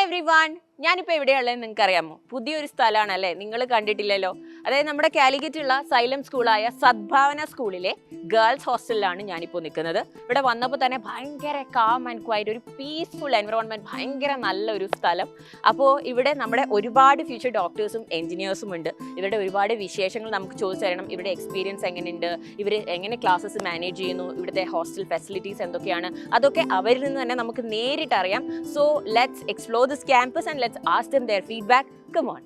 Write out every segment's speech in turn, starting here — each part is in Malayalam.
ഹായ് എവ്രി വൺ, ഞാനിപ്പോൾ എവിടെയുള്ളതെന്ന് നിങ്ങൾക്ക് അറിയാമോ? പുതിയൊരു സ്ഥലമാണല്ലേ, നിങ്ങൾ കണ്ടിട്ടില്ലല്ലോ. അതായത് നമ്മുടെ കാലിക്കറ്റുള്ള സൈലം സ്കൂളായ സദ്ഭാവന സ്കൂളിലെ ഗേൾസ് ഹോസ്റ്റലിലാണ് ഞാനിപ്പോൾ നിൽക്കുന്നത്. ഇവിടെ വന്നപ്പോൾ തന്നെ ഭയങ്കര കാം ആൻഡ് ക്വയറ്റ്, ഒരു പീസ്ഫുൾ എൻവറോൺമെൻറ്റ്, ഭയങ്കര നല്ലൊരു സ്ഥലം. അപ്പോൾ ഇവിടെ നമ്മുടെ ഒരുപാട് ഫ്യൂച്ചർ ഡോക്ടേഴ്സും എൻജിനീയേഴ്സും ഉണ്ട്. ഇവരുടെ ഒരുപാട് വിശേഷങ്ങൾ നമുക്ക് ചോദിച്ചു തരണം. ഇവിടെ എക്സ്പീരിയൻസ് എങ്ങനെയുണ്ട്, ഇവർ എങ്ങനെ ക്ലാസ്സസ് മാനേജ് ചെയ്യുന്നു, ഇവിടുത്തെ ഹോസ്റ്റൽ ഫെസിലിറ്റീസ് എന്തൊക്കെയാണ്, അതൊക്കെ അവരിൽ നിന്ന് തന്നെ നമുക്ക് നേരിട്ട് അറിയാം. So let's explore this campus and let's ask them their feedback. Come on.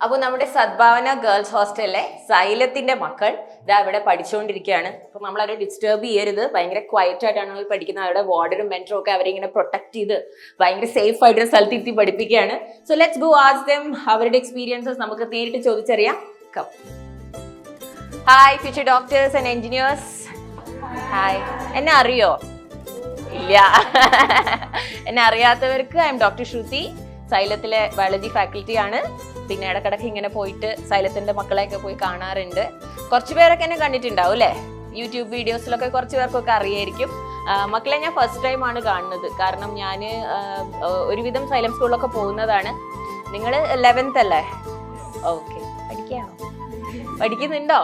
അപ്പോൾ നമ്മുടെ സദ്ഭാവന ഗേൾസ് ഹോസ്റ്റലിലെ സൈലത്തിന്റെ മക്കൾ ഇതാ ഇവിടെ പഠിച്ചുകൊണ്ടിരിക്കുകയാണ്. അപ്പോൾ നമ്മളവരെ ഡിസ്റ്റർബ് ചെയ്യരുത്, ഭയങ്കര ക്വയറ്റ് ആയിട്ടാണ് അവർ പഠിക്കുന്നത്. അവരുടെ വാർഡനും മെൻറ്ററും ഒക്കെ അവരെ ഇങ്ങനെ പ്രൊട്ടക്ട് ചെയ്ത് ഭയങ്കര സേഫ് ആയിട്ട് സ്ഥലത്ത് ഇരുത്തി പഠിപ്പിക്കുകയാണ്. So let's go ask them അവരുടെ എക്സ്പീരിയൻസസ് നമുക്ക് നേരിട്ട് ചോദിച്ചറിയാം. Come. Hi future doctors and engineers. Hi. എന്നെ അറിയോ? ഇല്ല. എന്നെ അറിയാത്തവർക്ക് ഐ എം ഡോക്ടർ ശ്രുതി, സൈലത്തിലെ ബയോളജി ഫാക്കൽറ്റി ആണ്. പിന്നെ ഇടക്കിടക്ക് ഇങ്ങനെ പോയിട്ട് സൈലത്തിന്റെ മക്കളെയൊക്കെ പോയി കാണാറുണ്ട്. കുറച്ച് പേരൊക്കെ എന്നെ കണ്ടിട്ടുണ്ടാവും അല്ലേ, യൂട്യൂബ് വീഡിയോസിലൊക്കെ കുറച്ച് പേർക്കൊക്കെ അറിയായിരിക്കും. മക്കളെ ഞാൻ ഫസ്റ്റ് ടൈം ആണ് കാണുന്നത്, കാരണം ഞാൻ ഒരുവിധം സൈലം സ്കൂളിലൊക്കെ പോകുന്നതാണ്. നിങ്ങൾ 11th അല്ലേ? ഓക്കെ. പഠിക്കുകയാണോ? പഠിക്കുന്നുണ്ടോ?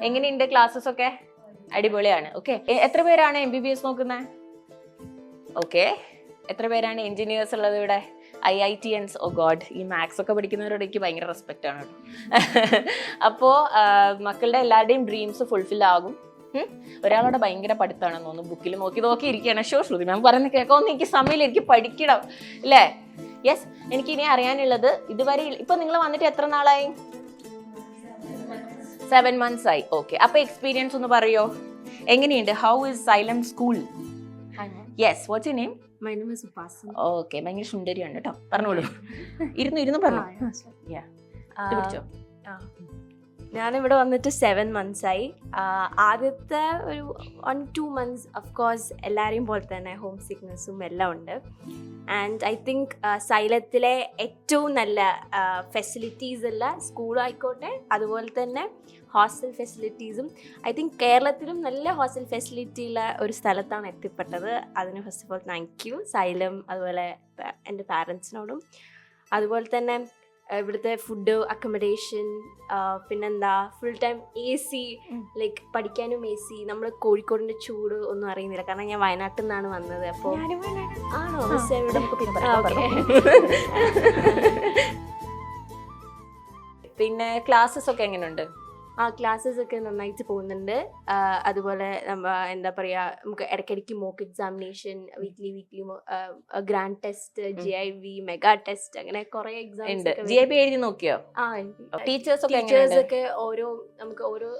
എങ്ങനെയുണ്ട് ക്ലാസ്സസ് ഒക്കെ? അടിപൊളിയാണ്. ഓക്കെ. എത്ര പേരാണ് MBBS നോക്കുന്നത്? ഓക്കെ. എത്ര പേരാണ് എൻജിനീയേഴ്സ് ഉള്ളത് ഇവിടെ? IITians. ഓ ഗോഡ്, ഈ മാത്സ് ഒക്കെ പഠിക്കുന്നവരോട് എനിക്ക് ഭയങ്കര റെസ്പെക്റ്റ് ആണ് കേട്ടോ. അപ്പോൾ മക്കളുടെ എല്ലാവരുടെയും ഡ്രീംസ് ഫുൾഫിൽ ആകും. ഒരാളുടെ ഭയങ്കര പഠിത്തമാണെന്ന് തോന്നുന്നു, ബുക്കിൽ നോക്കി ഇരിക്കുകയാണ്. ഷോ ശ്രുതി മാം പറയുന്നത് കേൾക്കാമെന്ന് എനിക്ക് സമയമില്ല, എനിക്ക് പഠിക്കണം അല്ലേ? യെസ്. എനിക്ക് ഇനി അറിയാനുള്ളത്, ഇതുവരെ ഇപ്പൊ നിങ്ങൾ വന്നിട്ട് എത്ര നാളായി? 7 months ആയി. ഓക്കെ. അപ്പൊ എക്സ്പീരിയൻസ് ഒന്ന് പറയോ, എങ്ങനെയുണ്ട്? How is xylem school? Yes. What's your name? My name is Upasana. Okay. ഭയങ്കര സുന്ദരിയാണ് കേട്ടോ. പറഞ്ഞോളൂ. ഇരുന്നു പറഞ്ഞു. പിടിച്ചോ. ഞാനിവിടെ വന്നിട്ട് 7 months ആയി. ആദ്യത്തെ ഒരു 1-2 months ഓഫ് കോഴ്സ് എല്ലാവരെയും പോലെ തന്നെ ഹോം സിക്നെസ്സും എല്ലാം ഉണ്ട്. ആൻഡ് ഐ തിങ്ക് സൈലത്തിലെ ഏറ്റവും നല്ല ഫെസിലിറ്റീസ് ഉള്ള സ്കൂളായിക്കോട്ടെ, അതുപോലെ തന്നെ ഹോസ്റ്റൽ ഫെസിലിറ്റീസും ഐ തിങ്ക് കേരളത്തിലും നല്ല ഹോസ്റ്റൽ ഫെസിലിറ്റി ഉള്ള ഒരു സ്ഥലത്താണ് എത്തിപ്പെട്ടത്. അതിന് first of all thank you xylem, അതുപോലെ എൻ്റെ പാരൻസിനോടും. അതുപോലെ തന്നെ ഇവിടുത്തെ ഫുഡ്, അക്കോമഡേഷൻ, പിന്നെന്താ ഫുൾ ടൈം AC, ലൈക്ക് പഠിക്കാനും AC. നമ്മൾ കോഴിക്കോടിൻ്റെ ചൂട് ഒന്നും അറിയുന്നില്ല, കാരണം ഞാൻ വയനാട്ടിൽ നിന്നാണ് വന്നത്. അപ്പോൾ ആണോ? പിന്നെ ക്ലാസ്സസ് ഒക്കെ എങ്ങനെയുണ്ട്? ക്ലാസ്സസ് ഒക്കെ നന്നായിട്ട് പോകുന്നുണ്ട്. അതുപോലെ എന്താ പറയുക, നമുക്ക് ഇടയ്ക്കിടയ്ക്ക് mock examination, weekly grand test, GIV, mega test, അങ്ങനെ കുറെ എക്സാംസ്. GIV എഴുതി നോക്കിയോ? ടീച്ചേഴ്സ് ഒക്കെ നമുക്ക് ഓരോ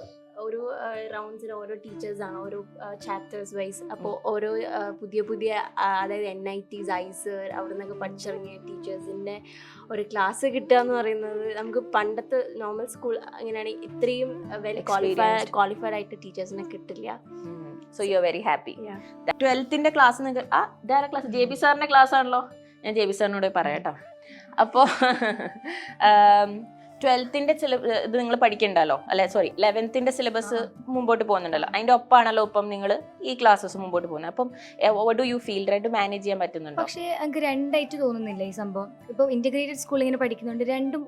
റൗണ്ട്സിന് ഓരോ ടീച്ചേഴ്സാണ്, ഓരോ ചാപ്റ്റേഴ്സ് വൈസ്. അപ്പോൾ ഓരോ പുതിയ അതായത് NITs, ICER അവിടെ നിന്നൊക്കെ പഠിച്ചിറങ്ങിയ ടീച്ചേഴ്സിൻ്റെ ഒരു ക്ലാസ് കിട്ടുക എന്ന് പറയുന്നത് നമുക്ക് പണ്ടത്തെ നോർമൽ സ്കൂൾ അങ്ങനെയാണ് ഇത്രയും വെൽ ക്വാളിഫൈഡ് ആയിട്ട് ടീച്ചേഴ്സിനെ കിട്ടില്ല. So you are very happy. 12th class ഇതാര ക്ലാസ്? JB സാറിൻ്റെ ക്ലാസ് ആണല്ലോ. ഞാൻ JB സാറിനോട് പറയാട്ടോ. അപ്പോൾ 12th ഇത് നിങ്ങൾ പഠിക്കണ്ടല്ലോ അല്ലെ? സോറി, 11th സിലബസ് മുമ്പോട്ട് പോകുന്നുണ്ടല്ലോ, അതിന്റെ ഒപ്പാണല്ലോ ഇപ്പം നിങ്ങൾ ഈ ക്ലാസ്സസ് മുമ്പോട്ട് പോകുന്നത്. അപ്പം വാട്ട് ഡു യു ഫീൽ? രണ്ടും മാനേജ് ചെയ്യാൻ പറ്റുന്നുണ്ടോ? പക്ഷേ എനിക്ക് രണ്ടായിട്ട് തോന്നുന്നില്ല ഈ സംഭവം. ഇപ്പോൾ ഇന്റഗ്രേറ്റഡ് സ്കൂൾ ഇങ്ങനെ പഠിക്കുന്നുണ്ട്, രണ്ടും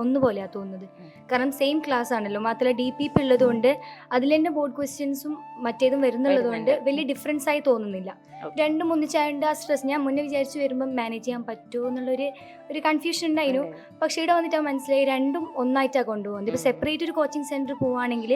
ഒന്നുപോലെയാണ് തോന്നുന്നത്. കാരണം സെയിം ക്ലാസ് ആണല്ലോ, മാത്രമല്ല DPP ഉള്ളതുകൊണ്ട് അതിൽ തന്നെ ബോർഡ് ക്വസ്റ്റ്യൻസും മറ്റേതും വരുന്നുള്ളതുകൊണ്ട് വലിയ ഡിഫറൻസ് ആയി തോന്നുന്നില്ല. രണ്ടും ഒന്നിച്ചായതുകൊണ്ട് ആ സ്ട്രെസ് ഞാൻ മുന്നേ വിചാരിച്ചു വരുമ്പോൾ മാനേജ് ചെയ്യാൻ പറ്റുമോ എന്നുള്ളൊരു കൺഫ്യൂഷൻ ഉണ്ടായിരുന്നു. പക്ഷേ ഇവിടെ വന്നിട്ട് മനസ്സിലായി രണ്ടും ഒന്നായിട്ടാണ് കൊണ്ടുപോകുന്നത്. ഇപ്പോൾ സെപ്പറേറ്റ് ഒരു കോച്ചിങ് സെൻറ്റർ പോവുകയാണെങ്കിൽ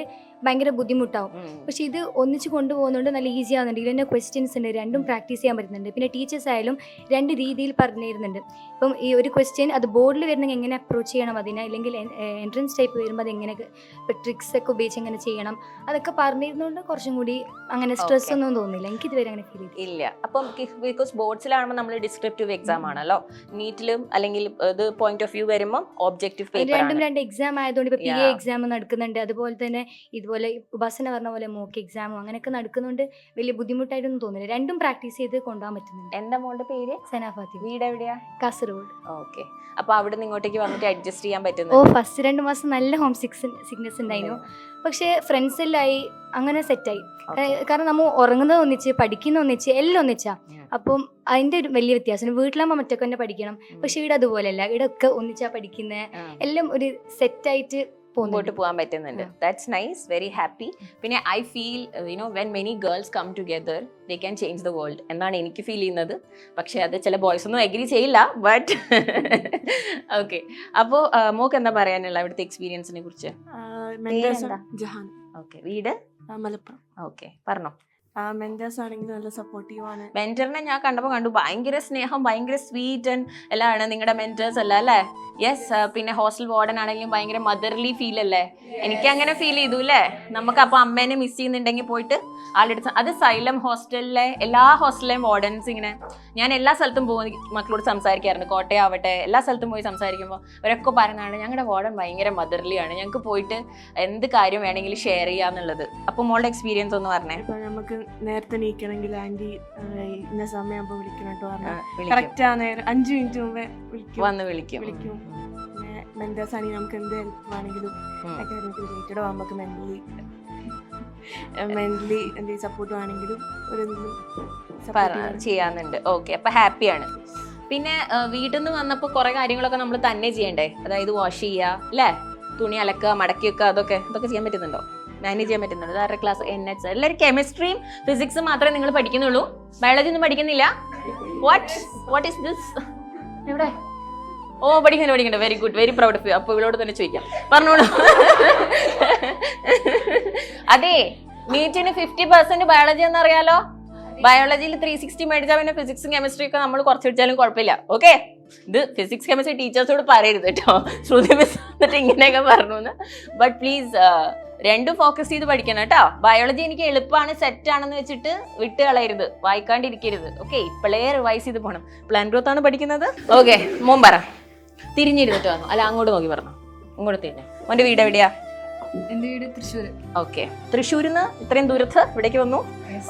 ഭയങ്കര ബുദ്ധിമുട്ടാവും. പക്ഷേ ഇത് ഒന്നിച്ച് കൊണ്ടുപോകുന്നതുകൊണ്ട് നല്ല ഈസി ആവുന്നുണ്ട്. ഇതിൽ തന്നെ ക്വസ്റ്റ്യൻസ് ഉണ്ട്, രണ്ടും പ്രാക്ടീസ് ചെയ്യാൻ പറ്റുന്നുണ്ട്. പിന്നെ ടീച്ചേഴ്സ് ആയാലും 2 രീതിയിൽ പറഞ്ഞു തരുന്നുണ്ട്. ഇപ്പം ഈ ഒരു ക്വസ്റ്റ്യൻ അത് ബോർഡിൽ വരുന്നെങ്കിൽ എങ്ങനെ അപ്രോച്ച് ചെയ്യണം അതിനെ, അല്ലെങ്കിൽ എൻട്രൻസ് ടൈപ്പ് വരുമ്പോൾ അത് എങ്ങനെ ഇപ്പോൾ ട്രിക്സ് ഒക്കെ ഉപയോഗിച്ച് എങ്ങനെ ചെയ്യണം, അതൊക്കെ പറഞ്ഞു തരുന്നതുകൊണ്ട് കുറച്ചും കൂടി അങ്ങനെ സ്ട്രെസ് ഒന്നും തോന്നില്ല. എനിക്കിതുവരെ അങ്ങനെ ഫീൽ ചെയ്തില്ല. ഇല്ല. അപ്പം ബിക്കോസ് ബോർഡ്സിലാകുമ്പോൾ നമ്മൾ ഡിസ്ക്രിപ്റ്റീവ് എക്സാം ആണല്ലോ, നീറ്റിലും അല്ലെങ്കിൽ ഇത് പോയിന്റ് ഓഫ് വ്യൂ വരുമ്പോൾ ഒബ്ജക്റ്റീവ് പേപ്പർ ആണ്. രണ്ട് എക്സാം ആയതുകൊണ്ട് ഇപ്പോൾ PA എക്സാം നടക്കുന്നുണ്ട്, അതുപോലെ തന്നെ ഇതുപോലെ ഉപാസന പറഞ്ഞ പോലെ മോക്ക് എക്സാമും അങ്ങനെയൊക്കെ നടക്കുന്നുണ്ട്. വലിയ ബുദ്ധിമുട്ടായിട്ടൊന്നും തോന്നില്ല, രണ്ടും പ്രാക്ടീസ് ചെയ്ത് കൊണ്ടുപോകാൻ പറ്റുന്നുണ്ട്. എൻ്റെ മോളുടെ പേര് സന ഫാത്തിമ. വീട് എവിടെയാ? കാസർഗോഡ്. ഓക്കെ. അപ്പൊ അവിടെ നിന്ന് ഇങ്ങോട്ടേക്ക് വന്നിട്ട് അഡ്ജസ്റ്റ് ചെയ്യാൻ പറ്റുന്നു? ഫസ്റ്റ് 2 മാസം നല്ല ഹോം സിക്നെസ് ഉണ്ടായിരുന്നു. പക്ഷേ ഫ്രണ്ട്സ് എല്ലായി അങ്ങനെ സെറ്റായി. കാരണം നമ്മൾ ഉറങ്ങുന്നത് ഒന്നിച്ച്, പഠിക്കുന്ന ഒന്നിച്ച്, എല്ലാം ഒന്നിച്ചാ. അപ്പം അതിന്റെ ഒരു വലിയ വ്യത്യാസം. വീട്ടിലാകുമ്പോൾ മറ്റൊക്കെ തന്നെ പഠിക്കണം, പക്ഷെ ഇവിടെ അതുപോലെയല്ല. ഇവിടെ ഒക്കെ ഒന്നിച്ചാ പഠിക്കുന്നത്, എല്ലാം ഒരു സെറ്റായിട്ട് മുമ്പോട്ട് പോകാൻ പറ്റുന്നുണ്ട്. That's nice, very happy. പിന്നെ I feel when many girls come together they can change the world എന്നാണ് എനിക്ക് ഫീൽ ചെയ്യുന്നത്. പക്ഷെ അത് ചില ബോയ്സ് ഒന്നും അഗ്രി ചെയ്യില്ല. ബട്ട് ഓക്കെ, അപ്പോൾ മോക്ക് എന്താ പറയാനുള്ള ഇവിടുത്തെ എക്സ്പീരിയൻസിനെ കുറിച്ച്? ജഹാൻ. ഓക്കെ, വീട് മലപ്പുറം. ഓക്കെ, പറഞ്ഞോ. മെന്റേഴ്സ് ആണെങ്കിൽ നല്ല സപ്പോർട്ടീവ് ആണ്. മെന്ററിനെ ഞാൻ കണ്ടു ഭയങ്കര സ്നേഹം, ഭയങ്കര സ്വീറ്റ് ആൻഡ് എല്ലാം ആണ് നിങ്ങളുടെ മെന്റേഴ്സ് അല്ല അല്ലേ? യെസ്. പിന്നെ ഹോസ്റ്റൽ വാർഡൻ ആണെങ്കിലും ഭയങ്കര മദർലി ഫീൽ അല്ലേ? എനിക്ക് അങ്ങനെ ഫീൽ ചെയ്തു അല്ലേ? നമുക്ക് അപ്പൊ അമ്മേനെ മിസ് ചെയ്യുന്നുണ്ടെങ്കിൽ പോയിട്ട് ആളുടെ അത് സൈലം ഹോസ്റ്റലിലെ എല്ലാ ഹോസ്റ്റലിലെയും വാർഡൻസ് ഇങ്ങനെ ഞാൻ എല്ലാ സ്ഥലത്തും പോയി മക്കളോട് സംസാരിക്കാറുണ്ട്. കോട്ടയം ആവട്ടെ, എല്ലാ സ്ഥലത്തും പോയി സംസാരിക്കുമ്പോൾ അവരൊക്കെ പറയുന്നതാണ് ഞങ്ങളുടെ വാർഡൻ ഭയങ്കര മദർലി ആണ്, ഞങ്ങൾക്ക് പോയിട്ട് എന്ത് കാര്യം വേണമെങ്കിലും ഷെയർ ചെയ്യാന്നുള്ളത്. അപ്പൊ മോളുടെ എക്സ്പീരിയൻസ് ഒന്ന് പറഞ്ഞേ. നമുക്ക് നേരത്തെ നീക്കണമെങ്കിൽ ആന്റി ഇന്ന സമയമാകുമ്പോൾ വിളിക്കണം കേട്ടോ പറഞ്ഞാൽ കറക്റ്റ് ആ നേരം 5 മിനിറ്റ് മുമ്പേ വന്ന് വിളിക്കും. പിന്നെ മെന്റേഴ്സ് ആണെങ്കിൽ നമുക്ക് എന്ത് ഹെൽപ്പ് വേണമെങ്കിലും അക്കാഡമിക് റിലേറ്റഡ് നമുക്ക് മെന്റലി എന്തെങ്കിലും സപ്പോർട്ട് വേണമെങ്കിലും ചെയ്യാന്നുണ്ട്. ഓക്കെ, അപ്പൊ ഹാപ്പിയാണ്. പിന്നെ വീട്ടിൽ നിന്ന് വന്നപ്പോൾ കുറെ കാര്യങ്ങളൊക്കെ നമ്മൾ തന്നെ ചെയ്യണ്ടേ? അതായത് വാഷ് ചെയ്യുക അല്ലേ, തുണി അലക്കുക, മടക്കി വെക്കുക, അതൊക്കെ ചെയ്യാൻ പറ്റുന്നുണ്ടോ? മാനേജ് ചെയ്യാൻ പറ്റുന്നുണ്ട്? വേറെ ക്ലാസ് NH എല്ലാവരും കെമിസ്ട്രിയും ഫിസിക്സും മാത്രമേ നിങ്ങൾ പഠിക്കുന്നുള്ളൂ, ബയോളജി ഒന്നും പഠിക്കുന്നില്ല? What is this? എവിടെ? ഓ, പഠിക്കണ്ട. Very good, very proud of you. അപ്പൊ ഇവളോട് തന്നെ ചോദിക്കാം, പറഞ്ഞോളൂ. അതെ, നീറ്റിന് 50% ബയോളജി എന്നറിയാലോ. ബയോളജിയിൽ 360 മേടിച്ചാൽ പിന്നെ ഫിസിക്സും കെമിസ്ട്രി ഒക്കെ നമ്മൾ കുറച്ച് പിടിച്ചാലും കുഴപ്പമില്ല. ഓക്കെ, ഇത് ഫിസിക്സ് കെമിസ്ട്രി ടീച്ചേഴ്സോട് പറയരുത് കേട്ടോ, ശ്രുതി മിസ് എന്നിട്ട് ഇങ്ങനെയൊക്കെ പറഞ്ഞു. ബട്ട് പ്ലീസ് രണ്ടും ഫോക്കസ് ചെയ്ത് പഠിക്കണം കേട്ടോ. ബയോളജി എനിക്ക് എളുപ്പമാണ്, സെറ്റ് ആണെന്ന് വെച്ചിട്ട് വിട്ട് കളയരുത്, വായിക്കാണ്ടിരിക്കരുത്. ഓക്കെ, ഇപ്പോഴേ റിവൈസ് ചെയ്ത് പോകണം. പ്ലാൻ ഗ്രോത്ത് ആണ് പഠിക്കുന്നത്. ഓക്കെ, മോൻ പറ. തിരിഞ്ഞിരുന്നിട്ട് വന്നു, അല്ല അങ്ങോട്ട് നോക്കി പറഞ്ഞു. ഇങ്ങോട്ട് തിരിഞ്ഞു. മോന്റെ വീട് എവിടെയാ? എൻ്റെ വീട് തൃശ്ശൂർ. ഓക്കെ, തൃശ്ശൂരിന്ന് ഇത്രയും ദൂരത്ത് ഇവിടേക്ക് വന്നു.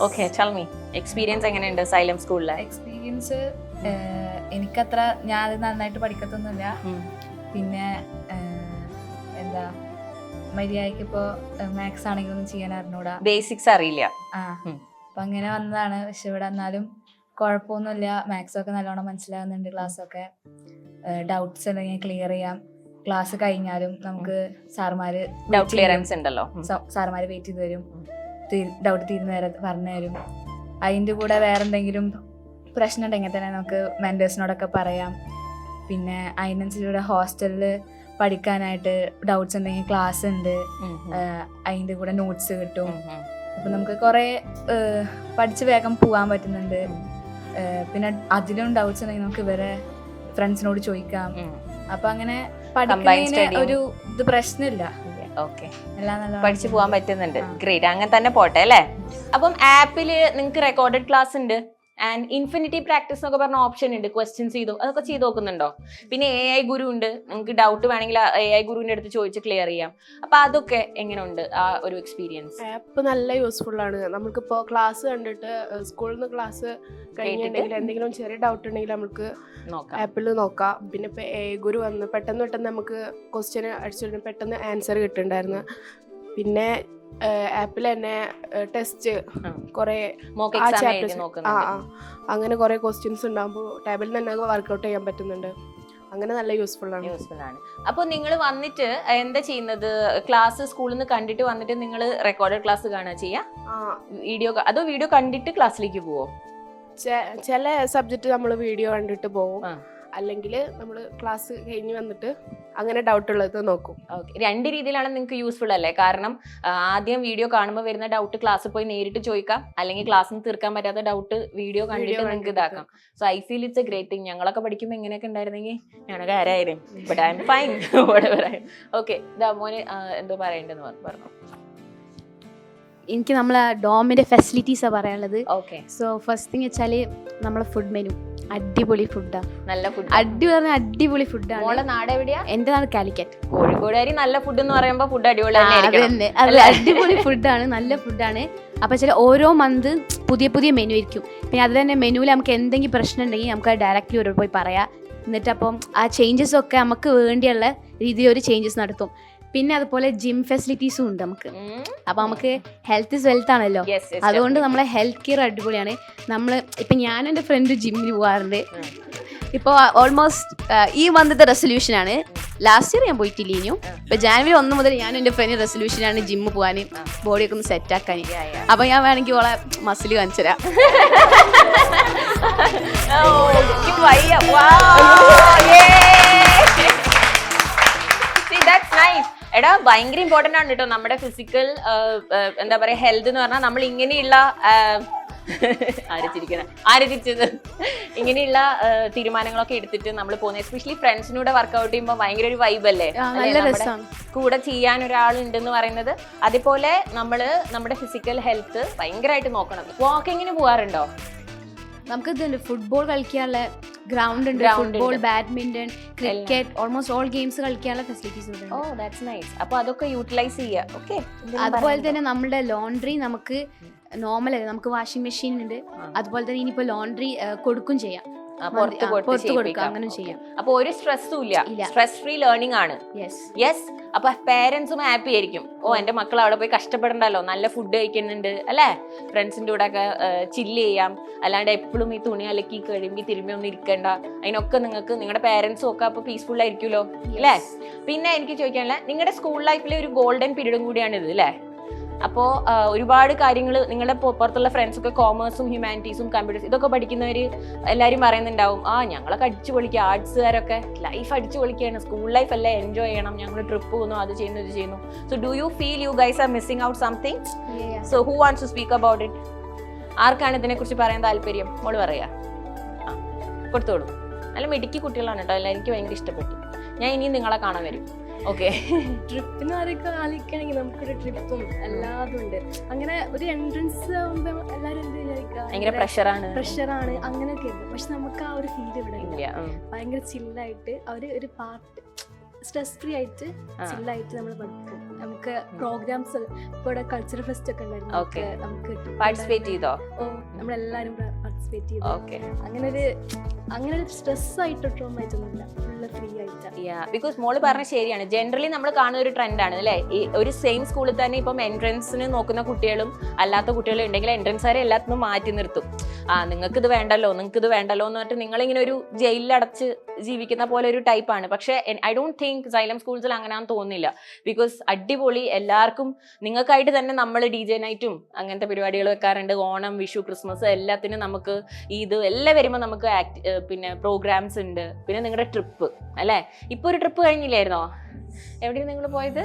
ഓക്കെ, ടെൽ മീ എക്സ്പീരിയൻസ് എങ്ങനെയുണ്ട് സൈലം സ്കൂളിലെ? എക്സ്പീരിയൻസ് എനിക്കത്ര ഞാൻ അത് നന്നായിട്ട് പഠിക്കത്തൊന്നുമില്ല. പിന്നെ എന്താ മര്യാദക്ക് ഇപ്പോൾ മാത്സ് ആണെങ്കിലും ചെയ്യാൻ അറിഞ്ഞൂടാ, ബേസിക്സ് അറിയില്ല. അപ്പൊ അങ്ങനെ വന്നതാണ്. പക്ഷെ ഇവിടെ എന്നാലും കുഴപ്പമൊന്നുമില്ല, മാത്സ് ഒക്കെ നല്ലോണം മനസ്സിലാകുന്നുണ്ട്. ക്ലാസ്സൊക്കെ ഡൗട്ട്സ് ഉണ്ടെങ്കിൽ ക്ലിയർ ചെയ്യാം. ക്ലാസ് കഴിഞ്ഞാലും നമുക്ക് സാറുമാര് ഡൗട്ട് ക്ലിയറൻസ് ഉണ്ടല്ലോ, സാറുമാര് വെയിറ്റ് ചെയ്ത് തരും, ഡൗട്ട് തീരുന്ന നേരം പറഞ്ഞു തരും. അതിൻ്റെ കൂടെ വേറെ എന്തെങ്കിലും പ്രശ്നം ഉണ്ടെങ്കിൽ തന്നെ നമുക്ക് മെന്റേഴ്സിനോടൊക്കെ പറയാം. പിന്നെ അതിനനുസരിച്ച് ഹോസ്റ്റലിൽ പഠിക്കാനായിട്ട് ഡൗട്ട്സ് ഉണ്ടെങ്കിൽ ക്ലാസ് ഉണ്ട്, അതിൻ്റെ കൂടെ നോട്ട്സ് കിട്ടും. അപ്പം നമുക്ക് കുറേ പഠിച്ച് വേഗം പോകാൻ പറ്റുന്നുണ്ട്. പിന്നെ അതിലും ഡൗട്ട്സ് ഉണ്ടെങ്കിൽ നമുക്ക് ഇവരെ ഫ്രണ്ട്സിനോട് ചോദിക്കാം. അപ്പൊ അങ്ങനെ പഠിക്കുന്നതിന് ഒരു ഇത് പ്രശ്നമില്ല. ഓക്കെ, പഠിച്ചു പോകാൻ പറ്റുന്നുണ്ട്. ഗ്രേറ്റ്, അങ്ങനെ തന്നെ പോട്ടെ അല്ലേ? അപ്പം ആപ്പില് നിങ്ങൾക്ക് റെക്കോർഡഡ് ക്ലാസ് ഉണ്ട് ആൻഡ് ഇൻഫിനിറ്റി പ്രാക്ടീസ് എന്നൊക്കെ പറഞ്ഞ ഓപ്ഷൻ ഉണ്ട്. ക്വസ്റ്റ്യൻസ് അതൊക്കെ ചെയ്ത് നോക്കുന്നുണ്ടോ? പിന്നെ AI ഗുരു ഉണ്ട്, നിങ്ങൾക്ക് ഡൗട്ട് വേണമെങ്കിൽ AI ഗുരുവിന്റെ അടുത്ത് ചോദിച്ച് ക്ലിയർ ചെയ്യാം. അപ്പൊ അതൊക്കെ എങ്ങനെയുണ്ട് ആ ഒരു എക്സ്പീരിയൻസ്? ആപ്പ് നല്ല യൂസ്ഫുൾ ആണ്. നമുക്കിപ്പോൾ ക്ലാസ് കണ്ടിട്ട് സ്കൂളിൽ നിന്ന് ക്ലാസ് കഴിഞ്ഞിട്ടുണ്ടെങ്കിൽ എന്തെങ്കിലും ചെറിയ ഡൗട്ട് ഉണ്ടെങ്കിൽ നമുക്ക് ആപ്പിൽ നോക്കാം. പിന്നെ ഇപ്പോൾ AI ഗുരു വന്ന് പെട്ടെന്ന് നമുക്ക് ക്വസ്റ്റ്യൻ അടിച്ചിട്ട് പെട്ടെന്ന് ആൻസർ കിട്ടുന്നുണ്ടായിരുന്നു. പിന്നെ ആപ്പിൽ തന്നെ ടെസ്റ്റ് കുറെ അങ്ങനെ കുറെ ക്വസ്റ്റ്യൻസ് ഉണ്ടാകുമ്പോൾ ടേബിളിൽ തന്നെ വർക്ക്ഔട്ട് ചെയ്യാൻ പറ്റുന്നുണ്ട്. അങ്ങനെ നല്ല യൂസ്ഫുൾ ആണ്. അപ്പൊ നിങ്ങൾ വന്നിട്ട് എന്താ ചെയ്യുന്നത്? ക്ലാസ് സ്കൂളിൽ നിന്ന് കണ്ടിട്ട് വന്നിട്ട് നിങ്ങൾ റെക്കോർഡഡ് ക്ലാസ് കാണുക ചെയ്യാ? വീഡിയോ അതോ വീഡിയോ കണ്ടിട്ട് ക്ലാസ്സിലേക്ക് പോവോ? ചില സബ്ജക്റ്റ് നമ്മൾ വീഡിയോ കണ്ടിട്ട് പോകും, അല്ലെങ്കിൽ നമ്മൾ ക്ലാസ് കഴിഞ്ഞ് വന്നിട്ട് അങ്ങനെ ഡൗട്ട് ഉള്ളത് നോക്കും. ഓക്കെ, രണ്ട് രീതിയിലാണ് നിങ്ങൾക്ക് യൂസ്ഫുൾ അല്ലേ? കാരണം ആദ്യം വീഡിയോ കാണുമ്പോൾ വരുന്ന ഡൗട്ട് ക്ലാസ്സിൽ പോയി നേരിട്ട് ചോദിക്കാം, അല്ലെങ്കിൽ ക്ലാസ്സിൽ തീർക്കാൻ പറ്റാത്ത ഡൗട്ട് വീഡിയോ കണ്ടിട്ട് നിങ്ങൾക്ക് ഇതാക്കാം. So I feel it's A great thing. ഞങ്ങളൊക്കെ പഠിക്കുമ്പോൾ ഇങ്ങനെയൊക്കെ ഉണ്ടായിരുന്നെങ്കിൽ ഞങ്ങൾക്ക് ആരായാലും but I am fine. Okay, ഇതാ മോന് എന്തോ പറയണ്ടെന്ന് പറഞ്ഞു. എനിക്ക് നമ്മളെ ഡോമിന്റെ ഫെസിലിറ്റീസാണ് പറയാനുള്ളത്. ഓക്കെ, സോ ഫസ്റ്റ് തിങ് വെച്ചാൽ നമ്മളെ ഫുഡ് മെനു അടിപൊളി ഫുഡാണ്. നല്ല ഫുഡ്, അടിപൊളി ഫുഡാണ്. മോളെ നാട് എവിടെയാ? എന്റെ നാട് കാലിക്കറ്റ്. കോഴിക്കോടുകാരി നല്ല ഫുഡ് എന്ന് പറയുമ്പോൾ ഫുഡ് അടിപൊളി അത് അടിപൊളി ഫുഡാണ്, നല്ല ഫുഡാണ്. അപ്പൊ ചില ഓരോ മന്ത് പുതിയ മെനു ആയിരിക്കും. പിന്നെ അത് തന്നെ മെനുവിൽ നമുക്ക് എന്തെങ്കിലും പ്രശ്നം ഉണ്ടെങ്കിൽ നമുക്ക് ഡയറക്റ്റ്ലി ഓരോ പോയി പറയാം. എന്നിട്ട് അപ്പം ആ ചേഞ്ചസ് ഒക്കെ നമുക്ക് വേണ്ടിയുള്ള രീതിയിൽ ഒരു ചേഞ്ചസ് നടത്തും. പിന്നെ അതുപോലെ ജിം ഫെസിലിറ്റീസും ഉണ്ട് നമുക്ക്. അപ്പോൾ നമുക്ക് ഹെൽത്ത് ഇസ് വെൽത്ത് ആണല്ലോ, അതുകൊണ്ട് നമ്മളെ ഹെൽത്ത് കെയർ അടിപൊളിയാണ്. നമ്മൾ ഇപ്പം ഞാൻ എൻ്റെ ഫ്രണ്ട് ജിമ്മിന് പോകാറുണ്ട്. ഇപ്പോൾ ഓൾമോസ്റ്റ് ഈ മന്തിൻ്റെ റെസൊല്യൂഷനാണ്. ലാസ്റ്റ് ഇയർ ഞാൻ പോയിട്ടില്ല. ഇനിയും ഇപ്പോൾ ജാനുവരി 1 മുതൽ ഞാൻ എൻ്റെ ഫ്രണ്ട് റെസൊല്യൂഷനാണ് ജിമ്മ് പോകാൻ, ബോഡിയൊക്കെ ഒന്ന് സെറ്റ് ആക്കാൻ. അപ്പോൾ ഞാൻ വേണമെങ്കിൽ ഓളെ മസിൽ കാണിച്ചു തരാം. എടാ ഭയങ്കര ഇമ്പോർട്ടന്റ് ആണ് കേട്ടോ നമ്മുടെ ഫിസിക്കൽ എന്താ പറയാ ഹെൽത്ത് എന്ന് പറഞ്ഞാൽ നമ്മൾ ഇങ്ങനെയുള്ള ആരതിച്ചത് ഇങ്ങനെയുള്ള തീരുമാനങ്ങളൊക്കെ എടുത്തിട്ട് നമ്മൾ പോകുന്നത്. എസ്പെഷ്യലി ഫ്രണ്ട്സിനൂടെ വർക്ക്ഔട്ട് ചെയ്യുമ്പോൾ ഭയങ്കര ഒരു വൈബ് അല്ലേ, കൂടെ ചെയ്യാൻ ഒരാളുണ്ടെന്ന് പറയുന്നത്. അതേപോലെ നമ്മള് നമ്മുടെ ഫിസിക്കൽ ഹെൽത്ത് ഭയങ്കരമായിട്ട് നോക്കണം. വാക്കിങ്ങിന് പോകാറുണ്ടോ? നമുക്ക് ഇതുണ്ട്, ഫുട്ബോൾ കളിക്കാനുള്ള ഗ്രൗണ്ട് ഉണ്ട്, football, badminton, cricket, almost all games കളിക്കാനുള്ള ഫെസിലിറ്റീസ് ഉണ്ട്. Oh that's nice. അപ്പോൾ അതൊക്കെ യൂട്ടിലൈസ് ചെയ്യുക. ഓക്കെ. അതുപോലെ തന്നെ നമ്മുടെ ലോണ്ട്രി നമുക്ക് നോർമൽ അല്ല, നമുക്ക് വാഷിംഗ് മെഷീൻ ഉണ്ട്. അതുപോലെ തന്നെ ഇനിയിപ്പോ ലോണ്ട്രി കൊടുക്കും ചെയ്യാം, പുറത്ത് കൊടുക്കാം, അങ്ങനെ ചെയ്യാം. അപ്പൊ ഒരു സ്ട്രെസ്സും ഇല്ല, സ്ട്രെസ് ഫ്രീ ലേണിംഗ് ആണ്. യെസ്. അപ്പൊ പേരൻസും ഹാപ്പി ആയിരിക്കും. ഓ എന്റെ മക്കൾ അവിടെ പോയി കഷ്ടപ്പെടണ്ടല്ലോ, നല്ല ഫുഡ് കഴിക്കുന്നുണ്ട് അല്ലേ, ഫ്രണ്ട്സിന്റെ കൂടെ ഒക്കെ ചില്ല് ചെയ്യാം, അല്ലാണ്ട് എപ്പോഴും ഈ തുണി അലക്കി കഴുകി തിരുമ്പി ഒന്നും ഇരിക്കണ്ട. അതിനൊക്കെ നിങ്ങൾക്ക് നിങ്ങളുടെ പേരൻസും ഒക്കെ അപ്പൊ പീസ്ഫുൾ ആയിരിക്കുമല്ലോ അല്ലേ. പിന്നെ എനിക്ക് ചോദിക്കാനുള്ള, നിങ്ങളുടെ സ്കൂൾ ലൈഫിലെ ഒരു ഗോൾഡൻ പീരീഡും കൂടിയാണ് ഇത് അല്ലേ. അപ്പോൾ ഒരുപാട് കാര്യങ്ങൾ നിങ്ങളുടെ പുറത്തുള്ള ഫ്രണ്ട്സൊക്കെ കോമേഴ്സും ഹ്യൂമാനിറ്റീസും കമ്പ്യൂട്ടേഴ്സ് ഇതൊക്കെ പഠിക്കുന്നവർ എല്ലാവരും പറയുന്നുണ്ടാവും, ഞങ്ങളൊക്കെ അടിച്ചു പൊളിക്കുക, ആർട്സുകാരൊക്കെ ലൈഫ് അടിച്ചു പൊളിക്കുകയാണ്, സ്കൂൾ ലൈഫ് അല്ലേ, എൻജോയ് ചെയ്യണം, ഞങ്ങൾ ട്രിപ്പ് പോകുന്നു, അത് ചെയ്യുന്നു, ഇത് ചെയ്യുന്നു. So do you feel you guys are missing out something? So who wants to speak about it? ആർക്കാണ് ഇതിനെക്കുറിച്ച് പറയാൻ താല്പര്യം? മോള് പറയാ, കൊടുത്തോളൂ. നല്ല മിടുക്കി കുട്ടികളാണ് കേട്ടോ, എല്ലാം എനിക്ക് ഭയങ്കര ഇഷ്ടപ്പെട്ടു. ഞാൻ ഇനിയും നിങ്ങളെ കാണാൻ വരും. ഓക്കെ. ട്രിപ്പിന് ആലോചിക്കുകയാണെങ്കിൽ നമുക്കൊരു ട്രിപ്പും എല്ലാതും ഉണ്ട്. അങ്ങനെ ഒരു എൻട്രൻസ് ആകുമ്പോൾ എല്ലാവരും എന്ത് വിചാരിക്കുക, ഭയങ്കര പ്രഷറാണ് അങ്ങനെയൊക്കെ ഉണ്ട്. പക്ഷെ നമുക്ക് ആ ഒരു ഫീൽ ഇവിടെ ഇല്ല. ഭയങ്കര ചില്ലായിട്ട് ഒരു പാർട്ട് സ്ട്രെസ് ഫ്രീ ആയിട്ട് ചില്ലായിട്ട് നമ്മൾ പഠിക്കും. നമുക്ക് പ്രോഗ്രാംസ് ഇവിടെ കൾച്ചറൽ ഫെസ്റ്റ് ഒക്കെ ഉണ്ടായിരുന്നു, നമുക്ക് പാർട്ടിസിപ്പേറ്റ് ചെയ്തോ? ഓ നമ്മളെല്ലാരും പാർട്ടിസിപ്പേറ്റ് ചെയ്തു. അങ്ങനെ ഒരു സ്ട്രെസ് ആയിട്ട് ട്രോമ ആയിട്ടൊന്നുമില്ല, ഫുള്ള് ഫ്രീ ആയിട്ട്. ബിക്കോസ് മോള് പറഞ്ഞ ശരിയാണ്. ജനറലി നമ്മൾ കാണുന്ന ഒരു ട്രെൻഡാണ് അല്ലേ, ഈ ഒരു സെയിം സ്കൂളിൽ തന്നെ ഇപ്പം എൻട്രൻസിന് നോക്കുന്ന കുട്ടികളും അല്ലാത്ത കുട്ടികളും ഉണ്ടെങ്കിൽ എൻട്രൻസുകാരെ എല്ലാത്തിനും മാറ്റി നിർത്തും. നിങ്ങൾക്ക് ഇത് വേണ്ടല്ലോ എന്ന് പറഞ്ഞിട്ട് നിങ്ങളിങ്ങനെ ഒരു ജയിലിലടച്ച് ജീവിക്കുന്ന പോലെ ഒരു ടൈപ്പാണ്. പക്ഷെ ഐ ഡോണ്ട് തിങ്ക് സൈലം സ്കൂൾസിൽ അങ്ങനെയാണെന്ന് തോന്നുന്നില്ല. ബിക്കോസ് അടിപൊളി എല്ലാവർക്കും നിങ്ങൾക്കായിട്ട് തന്നെ നമ്മൾ DJ നൈറ്റും അങ്ങനത്തെ പരിപാടികൾ വെക്കാറുണ്ട്. ഓണം, വിഷു, ക്രിസ്മസ് എല്ലാത്തിനും നമുക്ക് ഇത് എല്ലാം വരുമ്പോൾ നമുക്ക് പിന്നെ പ്രോഗ്രാംസ് ഉണ്ട്. പിന്നെ നിങ്ങളുടെ ട്രിപ്പ് അല്ലേ, ഇപ്പൊ ഒരു ട്രിപ്പ് കഴിഞ്ഞില്ലായിരുന്നോ? എവിടെയാണ് നിങ്ങൾ പോയത്?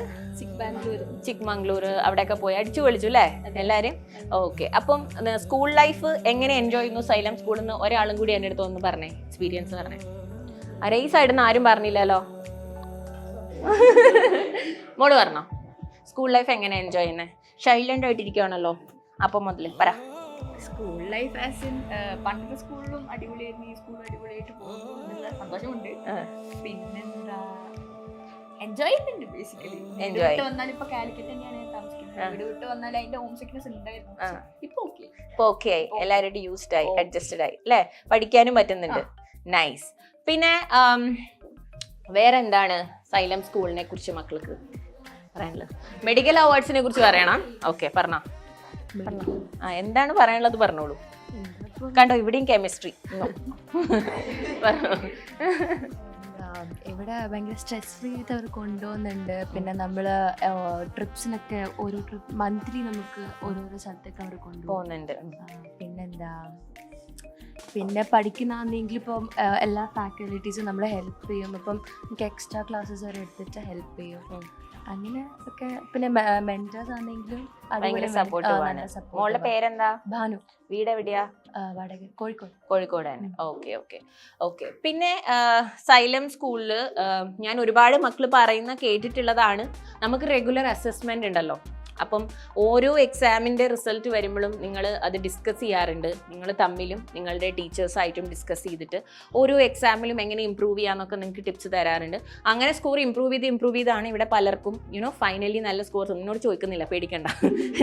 ചിക്മംഗ്ലൂർ അവിടെയൊക്കെ പോയി അടിച്ചു പൊളിച്ചു അല്ലേ എല്ലാരും? ഓക്കെ. അപ്പം സ്കൂൾ ലൈഫ് എങ്ങനെ എൻജോയ് ചെയ്യുന്നു സൈലം സ്കൂളിൽ നിന്ന് ഒരാളും കൂടി എൻ്റെ അടുത്ത് ഒന്ന് പറഞ്ഞേ, എക്സ്പീരിയൻസ് പറഞ്ഞേ. ഈ സൈഡിൽ നിന്ന് ആരും പറഞ്ഞില്ലല്ലോ. മോള് പറഞ്ഞോ, സ്കൂൾ ലൈഫ് എങ്ങനെ എൻജോയ് ചെയ്യുന്നേ? സൈലന്റ് ആയിട്ടിരിക്കുകയാണല്ലോ, അപ്പം മുതല് പറ. സ്കൂൾ ലൈഫ് ആസ് ഇൻ പണ്ടത്തെ സ്കൂളിലും അടിപൊളിയായിരുന്നു, ഈ സ്കൂളും അടിപൊളിയായിട്ട് പോകുന്നു, സന്തോഷമുണ്ട്. പിന്നെന്താ, എൻജോയ് ചെയ്യുന്നുണ്ട് ബേസിക്കലി. എൻജോയ് വന്നാൽ ഇപ്പൊ കാലിക്കറ്റ് തന്നെയാണ് താമസിക്കുന്നത്, വീട് വിട്ട് വന്നാൽ അതിന്റെ ഹോം സിക്നെസ് ഉണ്ടായിരുന്നു. ഇപ്പൊ ഓക്കെ ആയി, എല്ലാവരും യൂസ്ഡ് ആയി, അഡ്ജസ്റ്റഡ് ആയി അല്ലേ, പഠിക്കാനും പറ്റുന്നുണ്ട്. നൈസ്. പിന്നെ വേറെ എന്താണ് സൈലം സ്കൂളിനെ കുറിച്ച് മക്കൾക്ക് പറയാനുള്ളത്? മെഡിക്കൽ അവാർഡ്സിനെ കുറിച്ച് പറയണം. ഓക്കെ, പറഞ്ഞോ. എന്താണ് പറയാനുള്ളത് പറഞ്ഞോളൂ. കണ്ടോ ഇവിടെയും കെമിസ്ട്രി. ഇവിടെ ഭയങ്കര സ്ട്രെസ് ഫ്രീ ആയിട്ട് അവർ കൊണ്ടുപോകുന്നുണ്ട്. പിന്നെ നമ്മൾ ട്രിപ്സിനൊക്കെ ഓരോ ട്രിപ്പ് മന്ത്ലി നമുക്ക് ഓരോരോ സ്ഥലത്തേക്ക് അവർ കൊണ്ടുപോകുന്നുണ്ട്. പിന്നെന്താ, പിന്നെ പഠിക്കുന്നതാണെങ്കിൽ ഇപ്പം എല്ലാ ഫാക്കൽറ്റീസും നമ്മളെ ഹെൽപ്പ് ചെയ്യും. ഇപ്പം നമുക്ക് എക്സ്ട്രാ ക്ലാസ്സസ് വരെ എടുത്തിട്ട് ഹെൽപ്പ് ചെയ്യും. അങ്ങനെ ഒക്കെ. പിന്നെ മെന്റേഴ്സ് ആണെങ്കിലും മോളുടെ പേരെന്താ? ഭാനു. വീട് എവിടെയാ? വടകര, കോഴിക്കോട് തന്നെ. ഓക്കെ. പിന്നെ സൈലം സ്കൂളിൽ ഞാൻ ഒരുപാട് മക്കൾ പറയുന്ന കേട്ടിട്ടുള്ളതാണ്, നമുക്ക് റെഗുലർ അസസ്മെന്റ് ഉണ്ടല്ലോ. അപ്പം ഓരോ എക്സാമിൻ്റെ റിസൾട്ട് വരുമ്പോഴും നിങ്ങൾ അത് ഡിസ്കസ് ചെയ്യാറുണ്ട്, നിങ്ങൾ തമ്മിലും നിങ്ങളുടെ ടീച്ചേഴ്സായിട്ടും ഡിസ്കസ് ചെയ്തിട്ട് ഓരോ എക്സാമിലും എങ്ങനെ ഇമ്പ്രൂവ് ചെയ്യാമെന്നൊക്കെ നിങ്ങൾക്ക് ടിപ്സ് തരാറുണ്ട്. അങ്ങനെ സ്കോർ ഇമ്പ്രൂവ് ചെയ്താണ് ഇവിടെ പലർക്കും ഫൈനലി നല്ല സ്കോർ. നിന്നോട് ചോദിക്കുന്നില്ല, പേടിക്കണ്ട,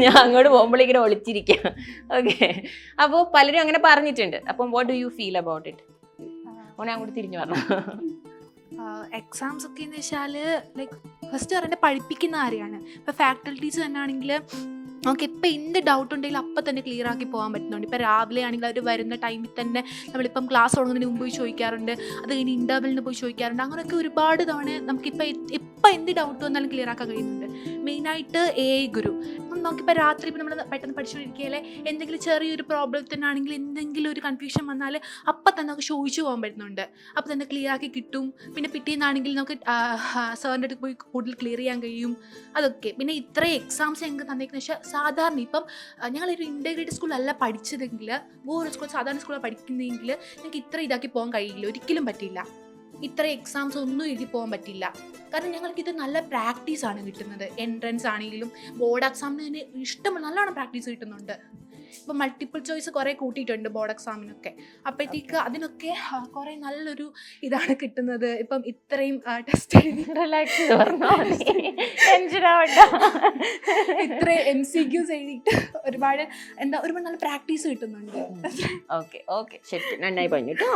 ഞാൻ അങ്ങോട്ട് പോകുമ്പോഴേക്കും ഒളിച്ചിരിക്കുക. ഓക്കെ. അപ്പോൾ പലരും അങ്ങനെ പറഞ്ഞിട്ടുണ്ട്. അപ്പം what do you feel about it? ഓനെ അങ്ങോട്ട് തിരിഞ്ഞു പറഞ്ഞു. എക്സാംസ് ഒക്കെ എന്ന് വെച്ചാൽ ലൈക്ക് ഫസ്റ്റ് പറയേണ്ടത് പഠിപ്പിക്കുന്ന ആരെയാണ്. ഇപ്പോൾ ഫാക്കൽറ്റീസ് തന്നെ ആണെങ്കിൽ നമുക്ക് ഇപ്പോൾ എന്ത് ഡൗട്ട് ഉണ്ടെങ്കിലും അപ്പം തന്നെ ക്ലിയർ ആക്കി പോകാൻ പറ്റുന്നുണ്ട്. ഇപ്പോൾ രാവിലെ ആണെങ്കിൽ അവർ വരുന്ന ടൈമിൽ തന്നെ നമ്മളിപ്പം ക്ലാസ് തുടങ്ങുന്നതിന് മുമ്പ് പോയി ചോദിക്കാറുണ്ട്, അത് കഴിഞ്ഞ് ഇൻ്റർവെല്ലിന് പോയി ചോദിക്കാറുണ്ട്. അങ്ങനെയൊക്കെ ഒരുപാട് തവണ നമുക്കിപ്പോൾ ഇപ്പം എന്ത് ഡൗട്ട് വന്നാലും ക്ലിയർ ആക്കാൻ കഴിയുന്നുണ്ട്. മെയിനായിട്ട് AI ഗുരു. ഇപ്പം നമുക്കിപ്പോൾ രാത്രി ഇപ്പം നമ്മൾ പെട്ടെന്ന് പഠിച്ചുകൊണ്ടിരിക്കുകയല്ലേ, എന്തെങ്കിലും ചെറിയൊരു പ്രോബ്ലത്തിനാണെങ്കിൽ എന്തെങ്കിലും ഒരു കൺഫ്യൂഷൻ വന്നാൽ അപ്പം തന്നെ നമുക്ക് ചോദിച്ചു പോകാൻ പറ്റുന്നുണ്ട്, അപ്പം തന്നെ ക്ലിയർ ആക്കി കിട്ടും. പിന്നെ പിറ്റേന്നാണെങ്കിൽ നമുക്ക് സാറിൻ്റെ അടുത്ത് പോയി കൂടുതൽ ക്ലിയർ ചെയ്യാൻ കഴിയും. അതൊക്കെ പിന്നെ ഇത്രയും എക്സാംസ് ഞങ്ങൾക്ക് തന്നേക്കുന്ന വെച്ചാൽ സാധാരണ ഇപ്പം ഞങ്ങളൊരു ഇൻ്റഗ്രേറ്റഡ് സ്കൂളല്ല പഠിച്ചതെങ്കിൽ വേറെ സ്കൂൾ സാധാരണ സ്കൂളിൽ പഠിക്കുന്നതെങ്കിൽ ഞങ്ങൾക്ക് ഇത്ര ഇതാക്കി പോകാൻ കഴിയില്ല, ഒരിക്കലും പറ്റില്ല. ഇത്ര എക്സാംസ് ഒന്നും എഴുതി പോകാൻ പറ്റില്ല. കാരണം ഞങ്ങൾക്കിത് നല്ല പ്രാക്ടീസാണ് കിട്ടുന്നത്. എൻട്രൻസ് ആണെങ്കിലും ബോർഡ് എക്സാമിന് തന്നെ ഇഷ്ടമുള്ള നല്ലോണം പ്രാക്ടീസ് കിട്ടുന്നുണ്ട്. ഇപ്പം മൾട്ടിപ്പിൾ ചോയ്സ് കുറേ കൂട്ടിയിട്ടുണ്ട് ബോർഡ് എക്സാമിനൊക്കെ. അപ്പോഴത്തേക്ക് അതിനൊക്കെ കുറേ നല്ലൊരു ഇതാണ് കിട്ടുന്നത്. ഇപ്പം ഇത്രയും ടെസ്റ്റ് ഇത്രയും MCQs എഴുതിയിട്ട് ഒരുപാട് നല്ല പ്രാക്ടീസ് കിട്ടുന്നുണ്ട്. ഓക്കെ ഓക്കെ ശരി, നന്നായി പറഞ്ഞു കേട്ടോ.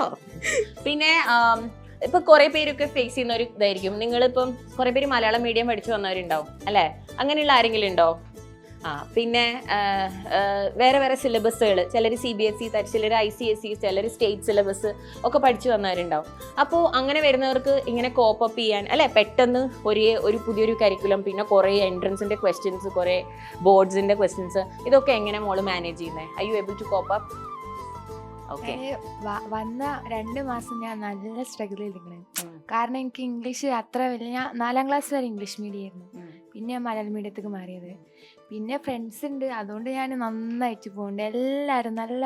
പിന്നെ ഇപ്പൊ കുറെ പേരൊക്കെ ഫേസ് ചെയ്യുന്ന ഒരു ഇതായിരിക്കും, നിങ്ങളിപ്പം കുറെ പേര് മലയാളം മീഡിയം പഠിച്ചു വന്നവരുണ്ടാവും അല്ലേ, അങ്ങനെയുള്ള ആരെങ്കിലും ഉണ്ടോ? പിന്നെ വേറെ വേറെ സിലബസുകൾ, ചിലർ CBSE, ചിലർ ICSE, ചിലർ സ്റ്റേറ്റ് സിലബസ് ഒക്കെ പഠിച്ചു വന്നവരുണ്ടാവും. അപ്പോൾ അങ്ങനെ വരുന്നവർക്ക് ഇങ്ങനെ കോപ്പ് അപ്പ് ചെയ്യാൻ അല്ലെ, പെട്ടെന്ന് ഒരു പുതിയൊരു കരിക്കുലം, പിന്നെ കുറേ എൻട്രൻസിന്റെ ക്വസ്റ്റ്യൻസ്, കുറേ ബോർഡ്സിന്റെ ക്വസ്റ്റ്യൻസ്, ഇതൊക്കെ എങ്ങനെ മോള് മാനേജ് ചെയ്യുന്നത്? I you able to cope up? Okay. വന്ന 2 മാസം ഞാൻ നല്ല സ്ട്രഗിൾ ചെയ്തിരിക്കണേ. കാരണം എനിക്ക് ഇംഗ്ലീഷ് അത്ര വലിയ, ഞാൻ 4ാം ക്ലാസ് വരെ ഇംഗ്ലീഷ് മീഡിയം ആയിരുന്നു, പിന്നെ മലയാളം മീഡിയത്തേക്ക് മാറിയത്. പിന്നെ ഫ്രണ്ട്സ് ഉണ്ട്, അതുകൊണ്ട് ഞാൻ നന്നായിട്ട് പോകുന്നുണ്ട്. എല്ലാവരും നല്ല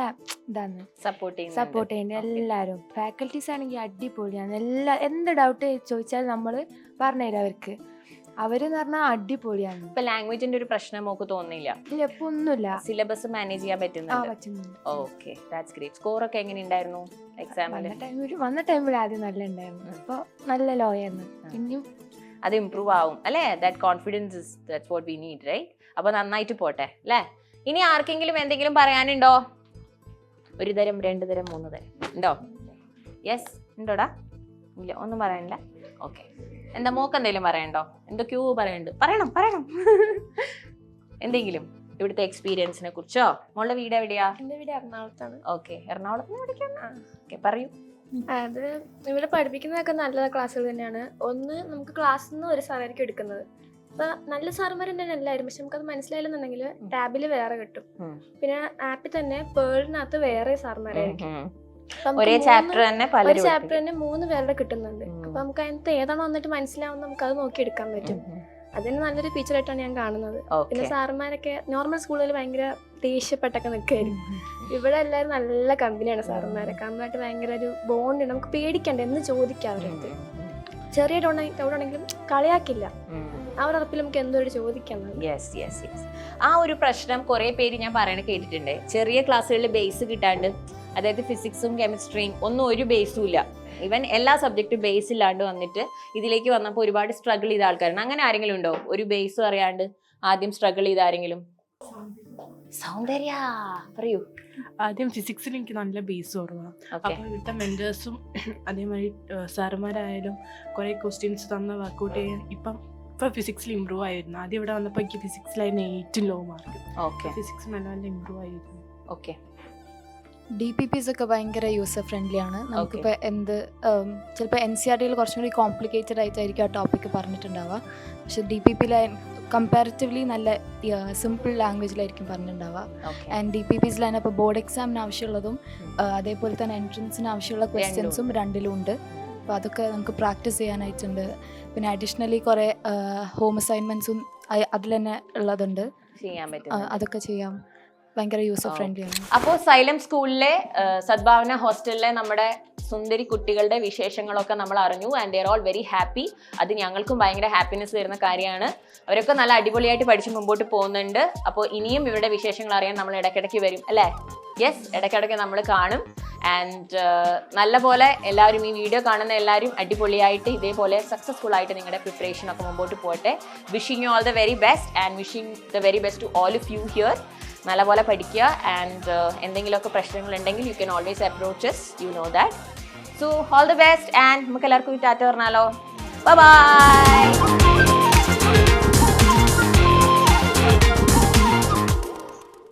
ഇതാണ് സപ്പോർട്ട് ചെയ്യുന്നുണ്ട് എല്ലാവരും. ഫാക്കൽറ്റീസ് ആണെങ്കിൽ അടിപൊളിയാണ്. എന്ത് ഡൗട്ട് ചോദിച്ചാൽ നമ്മൾ പറഞ്ഞുതരാം അവർക്ക്. അവരെന്ന് പറഞ്ഞാൽ അടിപൊളിയാണ്. ഇപ്പൊ ലാംഗ്വേജിന്റെ ഒരു പ്രശ്നം നമുക്ക് തോന്നില്ല? ഇല്ല, ഇപ്പൊ ഒന്നുമില്ല. സിലബസ് മാനേജ് ചെയ്യാൻ പറ്റുന്നുണ്ട്. Okay, that's great. സ്കോർ ഒക്കെ എങ്ങനെ ഉണ്ടായിരുന്നു എക്സാമിൽ? വന്ന ടൈമിൽ ആദ്യം നല്ല ഉണ്ടായിരുന്നു, ഇപ്പൊ നല്ല ലോ ആയിരുന്നു. പിന്നെയും അത് ഇംപ്രൂവ് ആവും അല്ലേ? That confidence is that's what we need, right? അപ്പൊ നന്നായിട്ട് പോട്ടെ അല്ലേ? ഇനി ആർക്കെങ്കിലും എന്തെങ്കിലും പറയാനുണ്ടോ? 1 തരം 2 തരം 3 തരം ഉണ്ടോ? യെസ് ഉണ്ടോടാ? ഇല്ല, ഒന്നും പറയാനില്ല. ഓക്കെ. എന്താ മോക്ക് എന്തെങ്കിലും പറയണ്ടോ? എന്തൊക്കെയോ പറയുന്നുണ്ട്, പറയണം എന്തെങ്കിലും ഇവിടുത്തെ എക്സ്പീരിയൻസിനെ കുറിച്ചോ? മോളുടെ വീട് എവിടെയാ? എൻ്റെ വീട് എറണാകുളത്താണ്. ഓക്കെ, എറണാകുളത്ത് പഠിക്കാൻ. ഓക്കെ, പറയൂ. അത് ഇവിടെ പഠിപ്പിക്കുന്നതൊക്കെ നല്ല ക്ലാസ്സുകൾ തന്നെയാണ്. ഒന്ന്, നമുക്ക് ക്ലാസ്സിൽ നിന്ന് ഒരു സാറായിരിക്കും എടുക്കുന്നത്. അപ്പൊ നല്ല സാറുമാർ തന്നെയാണ് എല്ലാവരും. പക്ഷെ നമുക്കത് മനസ്സിലായില്ലെന്നുണ്ടെങ്കിൽ ടാബിൽ വേറെ കിട്ടും. പിന്നെ ആപ്പിൽ തന്നെ പേളിനകത്ത് വേറെ സാറുമാരായിരിക്കും. ഒരേ ചാപ്റ്റർ തന്നെ ഒരു ചാപ്റ്റർ തന്നെ 3 പേരുടെ കിട്ടുന്നുണ്ട്. അപ്പൊ നമുക്ക് അതിനകത്ത് ഏതാണോ വന്നിട്ട് മനസ്സിലാവുന്ന നമുക്ക് അത് നോക്കി എടുക്കാൻ പറ്റും. അതിന് നല്ലൊരു ഫീച്ചർ ആയിട്ടാണ് ഞാൻ കാണുന്നത്. പിന്നെ സാറുമാരൊക്കെ നോർമൽ സ്കൂളുകളിൽ ഭയങ്കര ദേഷ്യപ്പെട്ടൊക്കെ നിൽക്കായിരിക്കും. ഇവിടെ എല്ലാവരും നല്ല കമ്പനിയാണ് സാറുമാരൊക്കെ. നമ്മളായിട്ട് ഭയങ്കര ഒരു ബോണ്ട് ഉണ്ട്. നമുക്ക് പേടിക്കണ്ട, എന്ന് ചോദിക്കാം അവരടുത്ത്. ചെറിയ ഡൗട്ടാണെങ്കിലും കളിയാക്കില്ല. ആ ഒരു ഉറപ്പിൽ നമുക്ക് എന്തോ ചോദിക്കാം. ആ ഒരു പ്രശ്നം കുറെ പേര് ഞാൻ പറയണ കേട്ടിട്ടുണ്ട്. ചെറിയ ക്ലാസ്സുകളിൽ ബേസ് കിട്ടാണ്ട്, അതായത് ഫിസിക്സും കെമിസ്ട്രിയും ഒന്നും ഒരു ബേസും ഇല്ല, ഈവൻ എല്ലാ സബ്ജക്റ്റും ബേസ് ഇല്ലാണ്ട് വന്നിട്ട് ഇതിലേക്ക് വന്നപ്പോൾ ഒരുപാട് സ്ട്രഗിൾ ചെയ്ത ആൾക്കാരാണ്. അങ്ങനെ ആരെങ്കിലും ഉണ്ടോ? ഒരു ബേസും അറിയാണ്ട് ആദ്യം സ്ട്രഗിൾ ചെയ്ത ആരെങ്കിലും? സൗന്ദര്യ പറയൂ. ആദ്യം ഫിസിക്സിൽ എനിക്ക് നല്ല ബേസ് കുറവാണ്. അപ്പോൾ ഇവിടുത്തെ മെൻറ്റേഴ്സും അതേമാതിരി സാറുമാരായാലും കുറേ ക്വസ്റ്റ്യൻസ് തന്ന വർക്കൗട്ട് ചെയ്യാൻ ഇപ്പം ഫിസിക്സിൽ ഇമ്പ്രൂവ് ആയിരുന്നു. ആദ്യം ഇവിടെ വന്നപ്പോൾ എനിക്ക് ഫിസിക്സിലായിരുന്നു 8 ലോ മാർക്ക്. ഫിസിക്സ് നല്ല ഇമ്പ്രൂവ് ആയിരുന്നു. ഓക്കെ. DPPs ഒക്കെ ഭയങ്കര യൂസർ ഫ്രണ്ട്ലി ആണ്. നമുക്കിപ്പോൾ ചിലപ്പോൾ NCERT-ൽ കുറച്ചും കൂടി കോംപ്ലിക്കേറ്റഡ് ആയിട്ടായിരിക്കും ആ ടോപ്പിക്ക് പറഞ്ഞിട്ടുണ്ടാവുക. പക്ഷെ DPP-ൽ കമ്പാരിറ്റീവ്ലി നല്ല സിമ്പിൾ ലാംഗ്വേജിലായിരിക്കും പറഞ്ഞിട്ടുണ്ടാവുക. ആൻഡ് DPPs-ൽ തന്നെ ഇപ്പോൾ ബോർഡ് എക്സാമിന് ആവശ്യമുള്ളതും അതേപോലെ തന്നെ എൻട്രൻസിന് ആവശ്യമുള്ള ക്വസ്റ്റ്യൻസും 2ലും ഉണ്ട്. അപ്പോൾ അതൊക്കെ നമുക്ക് പ്രാക്ടീസ് ചെയ്യാനായിട്ടുണ്ട്. പിന്നെ അഡീഷണലി കുറേ ഹോം അസൈൻമെൻറ്റ്സും അതിൽ തന്നെ ഉള്ളതുണ്ട്, അതൊക്കെ ചെയ്യാം. ഭയങ്കര യൂസർ ഫ്രണ്ട്ലി ആണ്. അപ്പോൾ സൈലം സ്കൂളിലെ സദ്ഭാവന ഹോസ്റ്റലിലെ നമ്മുടെ സുന്ദരി കുട്ടികളുടെ വിശേഷങ്ങളൊക്കെ നമ്മൾ അറിഞ്ഞു. And they are all very happy. അത് ഞങ്ങൾക്കും ഭയങ്കര ഹാപ്പിനെസ് തരുന്ന കാര്യമാണ്. അവരൊക്കെ നല്ല അടിപൊളിയായിട്ട് പഠിച്ച് മുമ്പോട്ട് പോകുന്നുണ്ട്. അപ്പോൾ ഇനിയും ഇവരുടെ വിശേഷങ്ങൾ അറിയാൻ നമ്മൾ ഇടയ്ക്കിടയ്ക്ക് വരും അല്ലേ? യെസ്, ഇടയ്ക്കിടയ്ക്ക് നമ്മൾ കാണും. ആൻഡ് നല്ല പോലെ എല്ലാവരും, ഈ വീഡിയോ കാണുന്ന എല്ലാവരും അടിപൊളിയായിട്ട് ഇതേപോലെ സക്സസ്ഫുൾ ആയിട്ട് നിങ്ങളുടെ പ്രിപ്പറേഷൻ ഒക്കെ മുമ്പോട്ട് പോകട്ടെ. Wishing you all the very best and wishing the very best to all of you here. നല്ലപോലെ പഠിക്കുക. ആൻഡ് എന്തെങ്കിലുമൊക്കെ പ്രശ്നങ്ങളുണ്ടെങ്കിൽ you can always approach us, you know that. So all the best and നമുക്ക് എല്ലാവർക്കും ടാറ്റ പറഞ്ഞാലോ. Bye by.